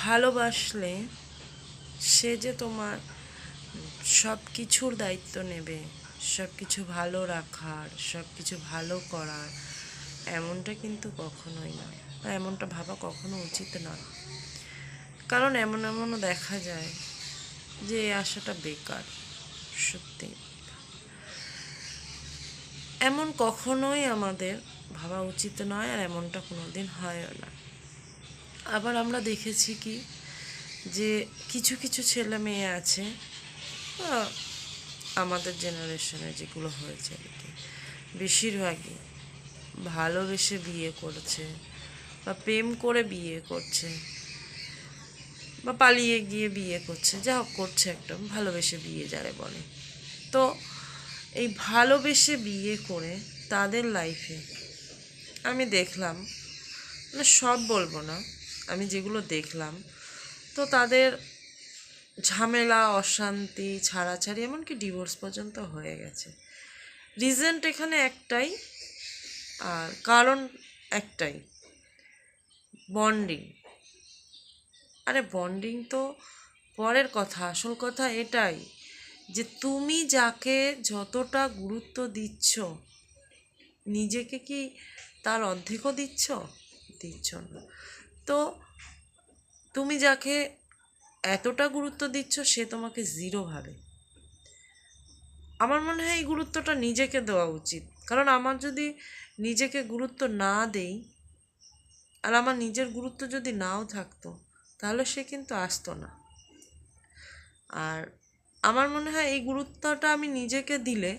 ভালোবাসলে সে যে তোমার সব কিছুর দায়িত্ব নেবে, সব কিছু ভালো রাখার, সব কিছু ভালো করার, এমনটা কিন্তু কখনোই নয়, বা এমনটা ভাবা কখনো উচিত নয়। কারণ এমনও দেখা যায় যে এই আশাটা বেকার। সত্যি এমন কখনোই আমাদের ভাবা উচিত নয়, আর এমনটা কোনোদিন হয়ও না। আবার আমরা দেখেছি কি, যে কিছু কিছু ছেলে মেয়ে আছে, আমাদের জেনারেশনে যেগুলো হয়েছে আর কি, বেশিরভাগই ভালোবেসে বিয়ে করছে, বা প্রেম করে বিয়ে করছে, বা পালিয়ে গিয়ে বিয়ে করছে, যা হোক করছে, একটা ভালোবেসে বিয়ে যারে বলে। তো এই ভালোবেসে বিয়ে করে তাদের লাইফে আমি দেখলাম, মানে সব বলবো না, আমি যেগুলো দেখলাম, তো তাদের ঝামেলা, অশান্তি, ছাড়াছাড়ি, এমনকি ডিভোর্স পর্যন্ত হয়ে গেছে। রিজেন্ট এখানে একটাই, আর কারণ একটাই, বন্ডিং। আরে বন্ডিং তো পরের কথা, আসল কথা এটাই যে তুমি যাকে যতটা গুরুত্ব দিচ্ছ, নিজেকে কি তার অর্ধেকও দিচ্ছ? দিচ্ছ না। তো তুমি যাকে এতটা গুরুত্ব দিচ্ছ, সে তোমাকে জিরো ভাবে। আমার মনে হয় এই গুরুত্বটা নিজেকে দেওয়া উচিত। কারণ আমার যদি নিজেকে গুরুত্ব না দেই, আর আমার নিজের গুরুত্ব যদি নাও থাকতো, তাহলে সে কিন্তু আসতো না। আর আমার মনে হয় এই গুরুত্বটা আমি নিজেকে দিলে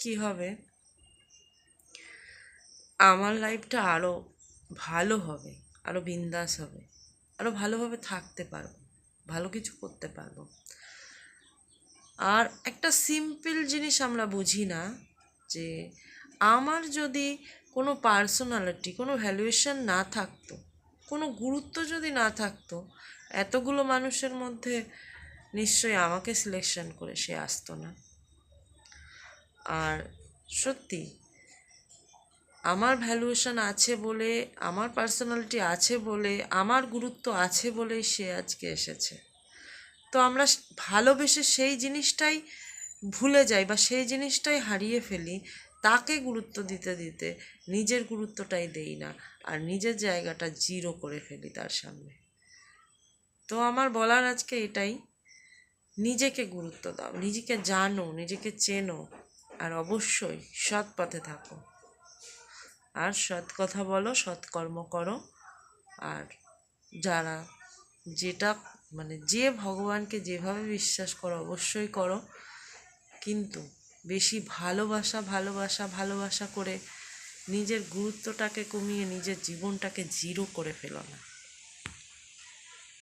কি হবে, আমার লাইফটা আরও ভালো হবে, আরও বিন্দাস হবে, আরও ভালোভাবে থাকতে পারবো, ভালো কিছু করতে পারবো। আর একটা সিম্পল জিনিস আমরা বুঝি না, যে আমার যদি কোনো পার্সোনালিটি, কোনো ভ্যালুয়েশন না থাকতো, কোনো গুরুত্ব যদি না থাকতো, এতগুলো মানুষের মধ্যে নিশ্চয়ই আমাকে সিলেকশন করে সে আসতো না। আর সত্যি আমার ভ্যালুয়েশন আছে বলে, আমার পার্সোনালিটি আছে বলে, আমার গুরুত্ব আছে বলেই সে আজকে এসেছে। তো আমরা ভালোবেসে সেই জিনিসটাই ভুলে যাই, বা সেই জিনিসটাই হারিয়ে ফেলি, তাকে গুরুত্ব দিতে দিতে নিজের গুরুত্বটাই দেই না, আর নিজের জায়গাটা জিরো করে ফেলি তার সামনে। তো আমার বলার আজকে এটাই, নিজেকে গুরুত্ব দাও, নিজেকে জানো, নিজেকে চেনো, আর অবশ্যই সৎ পথে থাকো, আর সৎ কথা বলো, সৎকর্ম করো। আর যারা যেটা, মানে যে ভগবানকে যেভাবে বিশ্বাস করো অবশ্যই করো, কিন্তু বেশি ভালোবাসা ভালোবাসা ভালোবাসা করে নিজের গুরুত্বটাকে কমিয়ে নিজের জীবনটাকে জিরো করে ফেলো না।